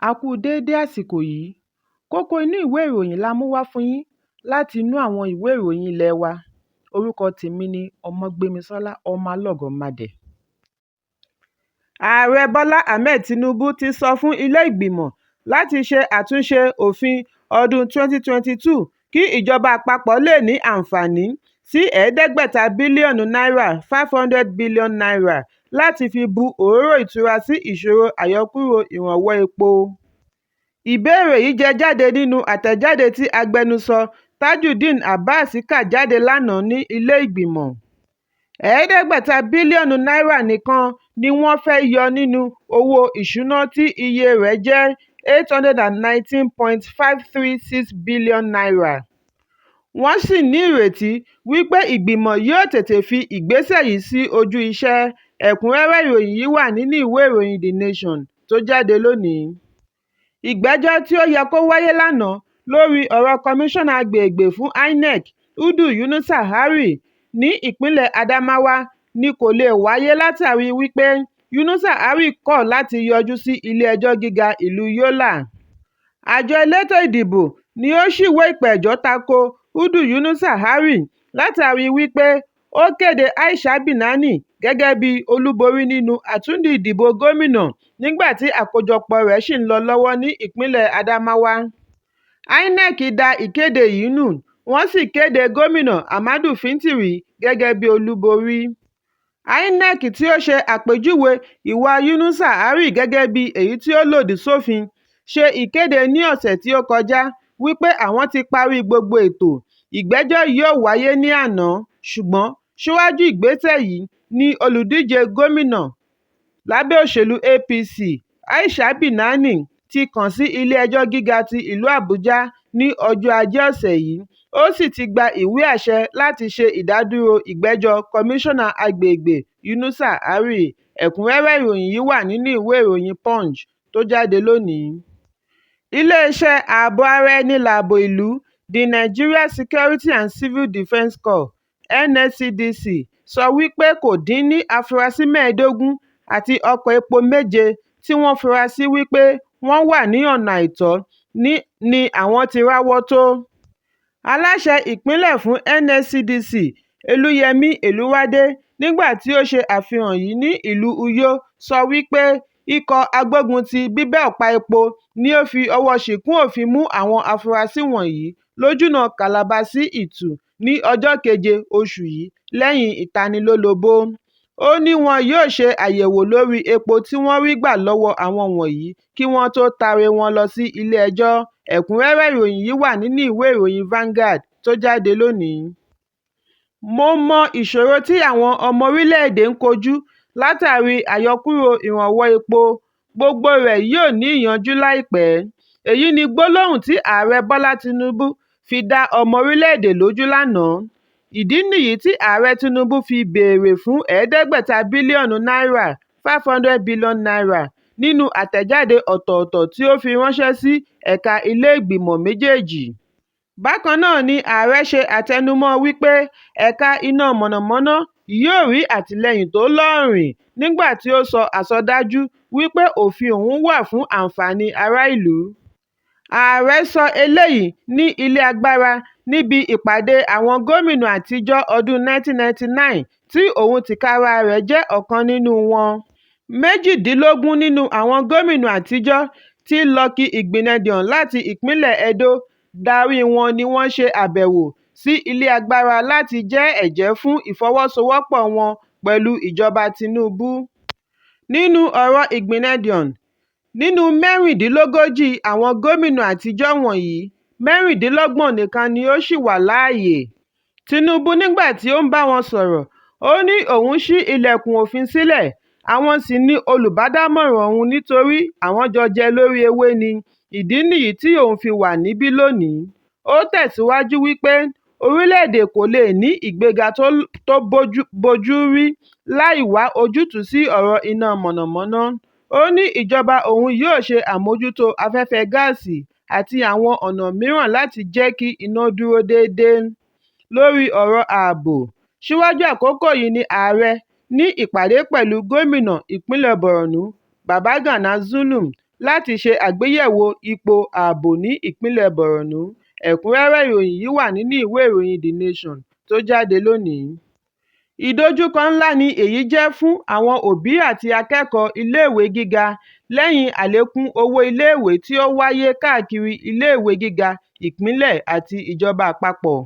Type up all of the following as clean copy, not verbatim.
A kú déédé àsìkò yìí. Kókó inú ìwé ìròyìn la mú wá fún yín láti inú àwọn ìwé ìròyìn ilé wa. Orúkọ tèmi ni Ọmọgbémisọ́lá ọmọ Alọ́gọ̀madẹ̀. Ààrẹ Bọ́lá Ahmed Tinubu ti sọ fún ilé ìgbìmọ̀ láti ṣe àtúnṣe òfin ọdún 2022 kí ìjọba àpapọ̀ lè ní àǹfààní sí ẹ̀ẹ́dẹ́gbẹ̀ta bílíọ̀nù náírà (500 billion naira) láti fi bu òróró ìtura sí ìṣòro àyọkúrò ìrànwọ́ epo. Ìbéèrè yìí jẹ jáde nínú àtẹ̀jáde tí agbẹnusọ Tajudeen Abbas kà jáde lánàá ní ilé ìgbìmọ̀. Ẹ̀ẹ́dẹ́gbẹ̀ta bílíọ̀nù náírà nìkan ni wọ́n fẹ́ yọ nínú owó ìṣúná tí iye rẹ̀ jẹ́ N819.536 billion naira. Wọ́n sì ní ìrètí wípé ìgbìmọ̀ yóò tètè fi ìgbésẹ̀ yìí sí ojú iṣẹ́. Ẹ̀kúnrẹ́rẹ́ ìròyìn yìí wà nínú ìwé ìròyìn The Nation tó jáde lónìí. Ìgbẹ́jọ́ tí ó yẹ kó wáyé lánàá lórí ọ̀rọ̀ kọmíṣánná agbègbè fún INEC Udu Yunusa Hari ní ìpínlẹ̀ Adamawa ni kò lè wáyé látàrí wípé Yunusa Hari kọ̀ láti yọjú sí ilé-ẹjọ́ gíga ìlú Yola. Àjọ elétò ìdìbò ni ó ṣíwọ́ ìpẹ̀jọ́ tako Udu Yunusa Hari látàrí wípé ó kéde Aisha Binani gẹ́gẹ́ bí olúborí nínú àtúndì ìdìbò gómìnà nígbà tí àkójọpọ̀ rẹ̀ ṣì ń lọ lọ́wọ́ ní ìpínlẹ̀ Adamawa. INEC dá ìkéde yìí nù, wọ́n sì kéde gómìnà Ahmadu Fintiri gẹ́gẹ́ bí olúborí. INEC tí ó ṣe àpèjúwe ìwà Yunusa Hari gẹ́gẹ́ bí èyí tí ó lòdì sófin ṣe ìkéde ní ọ̀sẹ̀ tí ó kọjá wípé àwọn ti parí gbogbo ètò. Ìgbẹ́jọ́ yóò wáyé ní àná, ṣùgbọ́n síwájú ìgbésẹ̀ yìí ni olùdíje gómìnà lábẹ́ òṣèlú APC Aisha Binani ti kàn sí ilé-ẹjọ́ gíga ti ìlú Àbújá ní ọjọ́ Ajé ọ̀sẹ̀ yìí. Ó sì ti gba ìwé àṣẹ láti ṣe ìdádúró ìgbẹ́jọ́ kọmíṣánná agbègbè Yunusa Hari. Ẹ̀kúnrẹ́rẹ́ ìròyìn yìí wà nínú ìwé ìròyìn Punch tó jáde lónìí. Ilé-iṣẹ́ ààbò ara ẹni láàbò ìlú The Nigeria Security and Civil Defence Corps (NSCDC) sọ wípé kò dín ní afurasí 15 àti ọkọ̀ epo 7 tí wọ́n fura sí wípé wọ́n wà ní ọ̀nà àìtọ́ ni àwọn ti ráwọ́ tó. Aláṣẹ ìpínlẹ̀ fún NSCDC Elúyẹmí Èlúwádé nígbà tí ó ṣe àfihàn yìí ní ìlú Uyo sọ wípé ikọ̀ agbógunti bíbẹ́ ọ̀pá epo ni ó fi ọwọ́ ṣìkún òfin mú àwọn afurasí wọ̀nyí lójúnà Calabar sí Ìtù ní ọjọ́ 7 oṣù yìí lẹ́yìn ìtanilólobó. Ó ní wọn yóò ṣe àyẹ̀wò lórí epo tí wọ́n rí gbà lọ́wọ́ àwọn wọ̀nyí kí wọ́n tó taari wọn lọ sí ilé-ẹjọ́. Ẹ̀kúnrẹ́rẹ́ ìròyìn yìí wà nínú ìwé ìròyìn Vanguard tó jáde lónìí. Mo mọ ìṣòro tí àwọn ọmọ orílẹ̀-èdè ń kojú látàrí àyọkúrò ìrànwọ́ epo, gbogbo rẹ̀ yóò ní ìyanjú láìpẹ́. Èyí ni gbólóhùn tí Ààrẹ Bọ́lá Tinubu fi dá ọmọ orílẹ̀-èdè lójú lánàá. Ìdí nìyí tí Ààrẹ Tinubu fi béèrè fún ẹ̀ẹ́dẹ́gbẹ̀ta bílíọ̀nù náírà (500 billion naira) nínú àtẹ̀jáde ọ̀tọ̀ọ̀tọ̀ tí ó fi ránṣẹ́ sí ẹ̀ka ilé ìgbìmọ̀ méjèèjì. Bákan náà ni ààrẹ ṣe àtẹnumọ́ wípé ẹ̀ka iná mọ̀nàmọ́ná yóò rí àtìlẹ́yìn tó lọ́ọ̀rìn nígbà tí ó sọ àsọdájú wípé òfin ọ̀hún wà fún àǹfààní ará ìlú. Ààrẹ sọ eléyìí ní ilé agbára níbi ìpàdé àwọn gómìnà àtijọ́ ọdún 1999 tí òun tìkára rẹ̀ jẹ́ ọ̀kan nínú wọn. 18 nínú àwọn gómìnà àtijọ́ tí Lucky Igbenedion láti ìpínlẹ̀ Edo darí wọn ni wọ́n ṣe àbẹ̀wò sí ilé agbára láti jẹ́ ẹ̀jẹ́ fún ìfọwọ́sowọ́pọ̀ wọn pẹ̀lú ìjọba Tinubu. Nínú ọ̀rọ̀ Igbenedion, nínú 36 àwọn gómìnà àtijọ́ wọ̀nyí, 26 nìkan ni ó ṣì wà láàyè. Tinubu nígbà tí ó ń bá wọn sọ̀rọ̀, ó ní òun ṣí ilẹ̀kùn òfin sílẹ̀, àwọn sì ni olùbádámọ̀ràn òun nítorí àwọn jọ jẹ lórí ewé ni. Ìdí nìyí tí òun fi wà níbí lónìí. Ó tẹ̀síwájú wípé orílẹ̀-èdè kò lè ní ìgbéga tó bójú rí láì wá ojútùú sí ọ̀rọ̀ iná mọ̀nàmọ́ná. Ó ní ìjọba òun yóò ṣe àmójútó afẹ́fẹ́ gáàsì àti àwọn ọ̀nà mìíràn láti jẹ́ kí iná dúró déédéé. Lórí ọ̀rọ̀ ààbò, síwájú àkókò yìí ni ààrẹ ní ìpàdé pẹ̀lú gómìnà ìpínlẹ̀ Borno Babagana Zulum láti ṣe àgbéyẹ̀wò ipò ààbò ní ìpínlẹ̀ Borno. Ẹ̀kúnrẹ́rẹ́ ìròyìn yìí wà nínú ìwé ìròyìn The Nation tó jáde lónìí. Ìdojúkọ ńlá ni èyí jẹ́ fún àwọn òbí àti akẹ́kọ̀ọ́ iléèwé gíga lẹ́yìn àlékún owó iléèwé tí ó wáyé káàkiri iléèwé gíga ìpínlẹ̀ àti ìjọba àpapọ̀.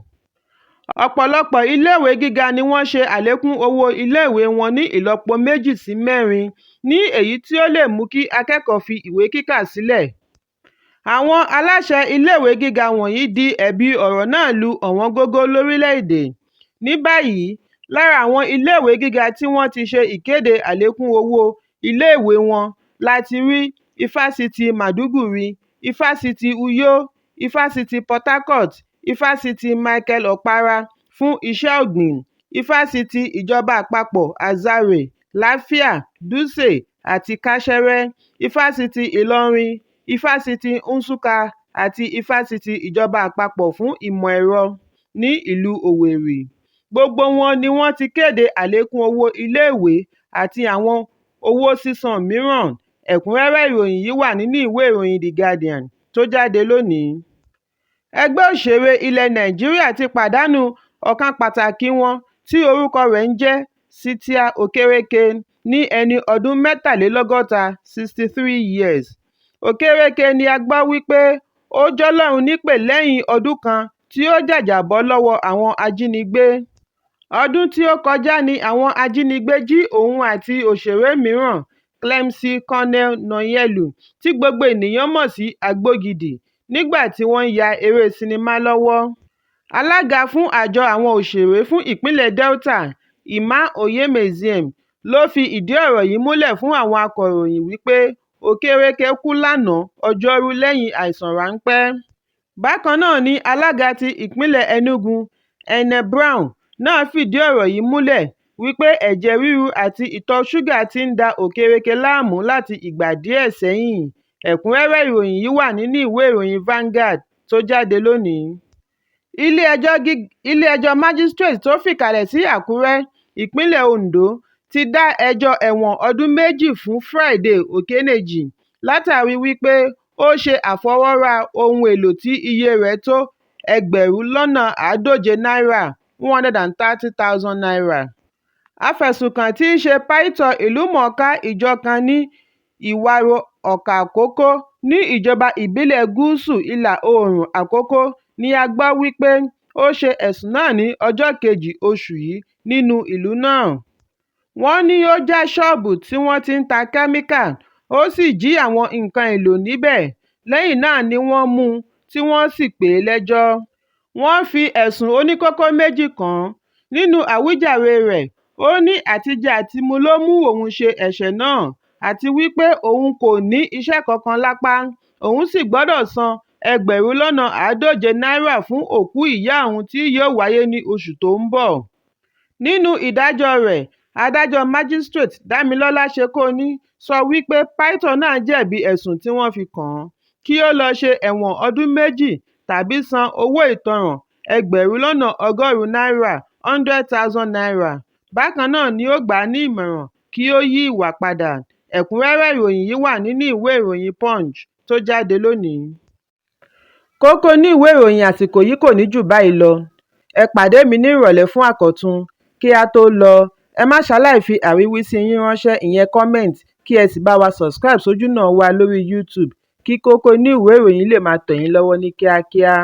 Ọ̀pọ̀lọpọ̀ iléèwé gíga ni wọ́n ṣe àlékún owó iléèwé wọn ní ìlọ́po 2 sí 4 ní èyí tí ó lè mú kí akẹ́kọ̀ọ́ fi ìwé kíkà sílẹ̀. Àwọn aláṣẹ iléèwé gíga wọ̀nyí di ẹ̀bi ọ̀rọ̀ náà lu ọ̀wọ́ngógó lórílẹ̀-èdè. Ní báyìí, lára àwọn iléèwé gíga tí wọ́n ti ṣe ìkéde àlékún owó iléèwé wọn láti rí Ifásitì Maiduguri, Ifásitì Uyo, Ifásitì Port Harcourt, Ifásitì Michael Okpara fún iṣẹ́ ọ̀gbìn, Ifásitì ìjọba àpapọ̀ Azare, Lafia, Dutse àti Kashere, Ifásitì Ìlọrin, Ifásitì Nsukka àti Ifásitì ìjọba àpapọ̀ fún ìmọ̀ ẹ̀rọ ní ìlú Owerri. Gbogbo wọn ni wọ́n ti kéde àlékún owó iléèwé àti àwọn owó sísan mìíràn. Ẹ̀kúnrẹ́rẹ́ ìròyìn yìí wà nínú ìwé ìròyìn The Guardian tó jáde lónìí. Ẹgbẹ́ òṣèré ilẹ̀ Nàìjíríà ti pàdánù ọ̀kan pàtàkì wọn tí orúkọ rẹ̀ ń jẹ́ Cynthia Okereke ní ẹni ọdún 63 63 years. Okereke ni a gbọ́ wípé ó jọ́lọ́run nípè lẹ́yìn ọdún kan tí ó jàjàbọ́ lọ́wọ́ àwọn ajínigbé. Ọdún tí ó kọjá ni àwọn ajínigbé jí òun àti òṣèré mìíràn Klemsi Cornell Nonyelu tí gbogbo ènìyàn mọ̀ sí Agbógidì nígbà tí wọ́n ń ya eré sinimá lọ́wọ́. Alága fún àjọ àwọn òṣèré fún ìpínlẹ̀ Delta, Emma Oyemeziem, ló fi ìdí ọ̀rọ̀ yìí múlẹ̀ fún àwọn akọ̀ròyìn wípé Okereke kú lánàá Ọjọ́rú lẹ́yìn àìsàn ráńpẹ́. Bákan náà ni alága ti ìpínlẹ̀ Enugu, Ene Brown, náà fìdí ọ̀rọ̀ yìí múlẹ̀ wípé ẹ̀jẹ̀ ríru àti ìtọ̀ ṣúgà ti ń da Okereke láàmú láti ìgbà díẹ̀ sẹ́yìn. Ẹ̀kúnrẹ́rẹ́ ìròyìn yìí wà nínú ìwé ìròyìn Vanguard tó jáde lónìí. Ilé-ẹjọ́ Magistrate tó fìkàlẹ̀ sí Àkúrẹ́, ìpínlẹ̀ Ondo, ti dá ẹjọ́ ẹ̀wọ̀n ọdún 2 fún Friday Okeneji látàrí wípé ó ṣe àfọwọ́rá ohun èlò tí iye rẹ̀ tó náírà 130,000. Afẹ̀sùnkàn tí í ṣe pásítọ̀ ìlúmọ̀ọ́ká ìjọ kan ní Ìwàrò Ọ̀kà Àkókó ní ìjọba ìbílẹ̀ Gúúsù Ìlà Oòrùn Àkókó ni a gbọ́ wípé ó ṣe ẹ̀sùn náà ní ọjọ́ 2 oṣù yìí nínú ìlú náà. Wọ́n ní ó já ṣọ́ọ̀bù tí wọ́n ti ń ta kẹ́míkà, ó sì jí àwọn nǹkan èlò níbẹ̀. Lẹ́yìn náà ni wọ́n mú un tí wọ́n sì pè é lẹ́jọ́. Wọ́n fi ẹ̀sùn oníkókó méjì kàn án. Nínú àwíjàre rẹ̀, ó ní àtijẹ àtimu ló mú òun ṣe ẹ̀ṣẹ̀ náà àti wípé òun kò ní iṣẹ́ kankan lápá, òun sì gbọ́dọ̀ san náírà fún òkú ìyá òun tí yóò wáyé ní oṣù tó ń bọ̀. Nínú ìdájọ́ rẹ̀, adájọ́ Magistrate Dámilọ́lá Ṣekóní sọ wípé pásítọ̀ náà jẹ̀bi ẹ̀sùn tí wọ́n fi kàn án, kí ó lọ ṣe ẹ̀wọ̀n ọdún 2 tàbí san owó ìtanràn náírà 100,000 naira. Bákan náà ni ó gbà á ní ìmọ̀ràn kí ó yí ìwà padà. Ẹ̀kúnrẹ́rẹ́ ìròyìn yìí wà nínú ìwé ìròyìn Punch tó jáde lónìí. Kókó ní ìwé ìròyìn àsìkò yìí kò ní jù báyìí lọ. Ẹ pàdé mi ní ìrọ̀lẹ́ fún àkọ́tun. Kí a tó lọ, ẹ má ṣaláì fi àríwísí yín ránṣẹ́, ìyẹn comment, kí ẹ sì bá wa subscribe sójúnà wa lórí YouTube kí Kókó Inú Ìwé Ìròyìn lè máa tẹ̀ yín lọ́wọ́ ní kíákíá.